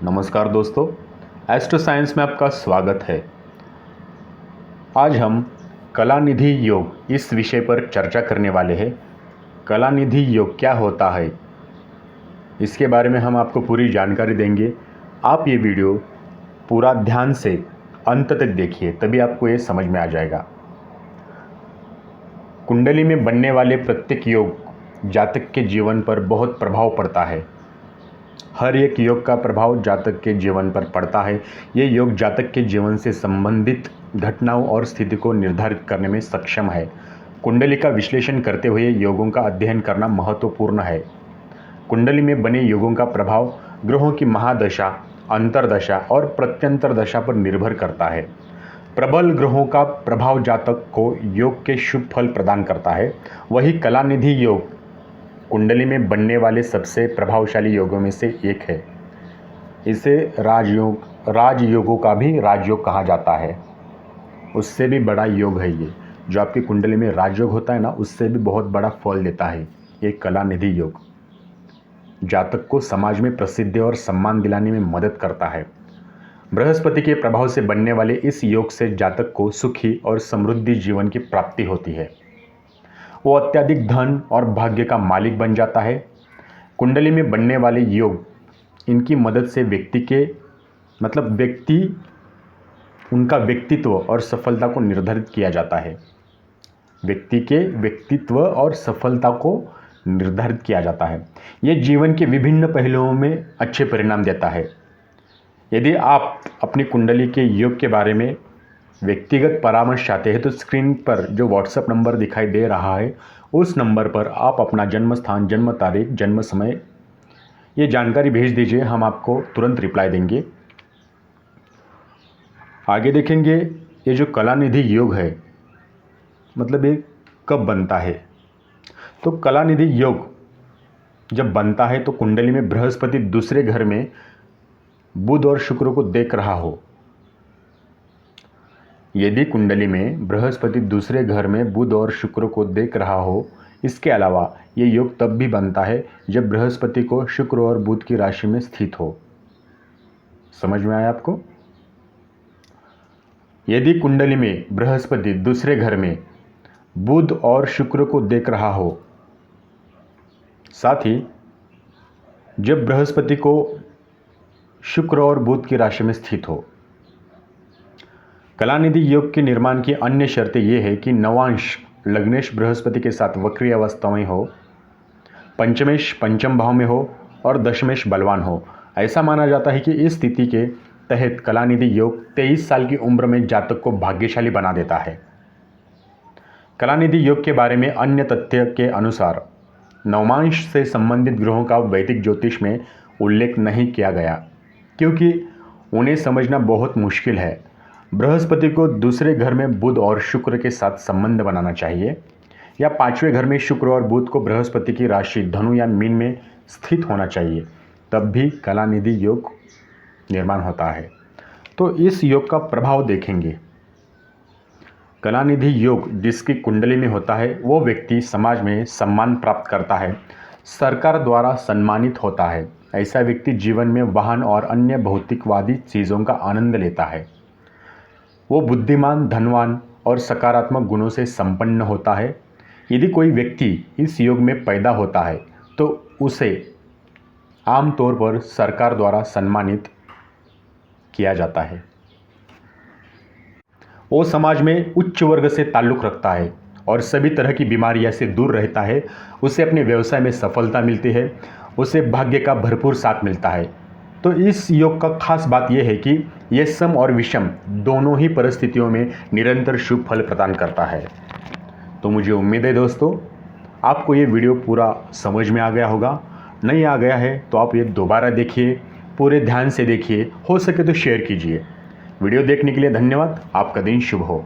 नमस्कार दोस्तों, astro science में आपका स्वागत है। आज हम कलानिधि योग इस विषय पर चर्चा करने वाले हैं। कलानिधि योग क्या होता है, इसके बारे में हम आपको पूरी जानकारी देंगे। आप ये वीडियो पूरा ध्यान से अंत तक देखिए, तभी आपको ये समझ में आ जाएगा। कुंडली में बनने वाले प्रत्येक योग जातक के जीवन पर बहुत प्रभाव पड़ता है। हर एक योग का प्रभाव जातक के जीवन पर पड़ता है। ये योग जातक के जीवन से संबंधित घटनाओं और स्थिति को निर्धारित करने में सक्षम है। कुंडली का विश्लेषण करते हुए योगों का अध्ययन करना महत्वपूर्ण है। कुंडली में बने योगों का प्रभाव ग्रहों की महादशा, अंतरदशा और प्रत्यंतर दशा पर निर्भर करता है। प्रबल ग्रहों का प्रभाव जातक को योग के शुभ फल प्रदान करता है। वही कलानिधि योग कुंडली में बनने वाले सबसे प्रभावशाली योगों में से एक है। इसे राजयोगों का भी राजयोग कहा जाता है। उससे भी बड़ा योग है ये। जो आपकी कुंडली में राजयोग होता है ना, उससे भी बहुत बड़ा फल देता है ये कलानिधि योग। जातक को समाज में प्रसिद्धि और सम्मान दिलाने में मदद करता है। बृहस्पति के प्रभाव से बनने वाले इस योग से जातक को सुखी और समृद्धि जीवन की प्राप्ति होती है। वो अत्यधिक धन और भाग्य का मालिक बन जाता है। कुंडली में बनने वाले योग, इनकी मदद से उनका व्यक्तित्व और सफलता को निर्धारित किया जाता है। व्यक्ति के व्यक्तित्व और सफलता को निर्धारित किया जाता है। ये जीवन के विभिन्न पहलुओं में अच्छे परिणाम देता है। यदि आप अपनी कुंडली के योग के बारे में व्यक्तिगत परामर्श चाहते हैं तो स्क्रीन पर जो व्हाट्सएप नंबर दिखाई दे रहा है, उस नंबर पर आप अपना जन्म स्थान, जन्म तारीख, जन्म समय ये जानकारी भेज दीजिए। हम आपको तुरंत रिप्लाई देंगे। आगे देखेंगे ये जो कलानिधि योग है, मतलब ये कब बनता है। तो कलानिधि योग जब बनता है तो कुंडली में बृहस्पति दूसरे घर में बुध और शुक्र को देख रहा हो। यदि कुंडली में बृहस्पति दूसरे घर में बुध और शुक्र को देख रहा हो, इसके अलावा ये योग तब भी बनता है जब बृहस्पति को शुक्र और बुध की राशि में स्थित हो। समझ में आया आपको? यदि कुंडली में बृहस्पति दूसरे घर में बुध और शुक्र को देख रहा हो, साथ ही जब बृहस्पति को शुक्र और बुध की राशि में स्थित हो। कलानिधि योग के निर्माण की अन्य शर्तें ये है कि नवांश लग्नेश बृहस्पति के साथ वक्रीय अवस्था में हो, पंचमेश पंचम भाव में हो और दशमेश बलवान हो। ऐसा माना जाता है कि इस स्थिति के तहत कलानिधि योग 23 साल की उम्र में जातक को भाग्यशाली बना देता है। कलानिधि योग के बारे में अन्य तथ्य के अनुसार नवमांश से संबंधित ग्रहों का वैदिक ज्योतिष में उल्लेख नहीं किया गया, क्योंकि उन्हें समझना बहुत मुश्किल है। बृहस्पति को दूसरे घर में बुध और शुक्र के साथ संबंध बनाना चाहिए, या पांचवें घर में शुक्र और बुध को बृहस्पति की राशि धनु या मीन में स्थित होना चाहिए, तब भी कलानिधि योग निर्माण होता है। तो इस योग का प्रभाव देखेंगे। कलानिधि योग जिसकी कुंडली में होता है वो व्यक्ति समाज में सम्मान प्राप्त करता है, सरकार द्वारा सम्मानित होता है। ऐसा व्यक्ति जीवन में वाहन और अन्य भौतिकवादी चीज़ों का आनंद लेता है। वो बुद्धिमान, धनवान और सकारात्मक गुणों से संपन्न होता है। यदि कोई व्यक्ति इस योग में पैदा होता है तो उसे आमतौर पर सरकार द्वारा सम्मानित किया जाता है। वो समाज में उच्च वर्ग से ताल्लुक़ रखता है और सभी तरह की बीमारियों से दूर रहता है। उसे अपने व्यवसाय में सफलता मिलती है। उसे भाग्य का भरपूर साथ मिलता है। तो इस योग का खास बात यह है कि यह सम और विषम दोनों ही परिस्थितियों में निरंतर शुभ फल प्रदान करता है। तो मुझे उम्मीद है दोस्तों, आपको ये वीडियो पूरा समझ में आ गया होगा। नहीं आ गया है तो आप ये दोबारा देखिए, पूरे ध्यान से देखिए, हो सके तो शेयर कीजिए। वीडियो देखने के लिए धन्यवाद। आपका दिन शुभ हो।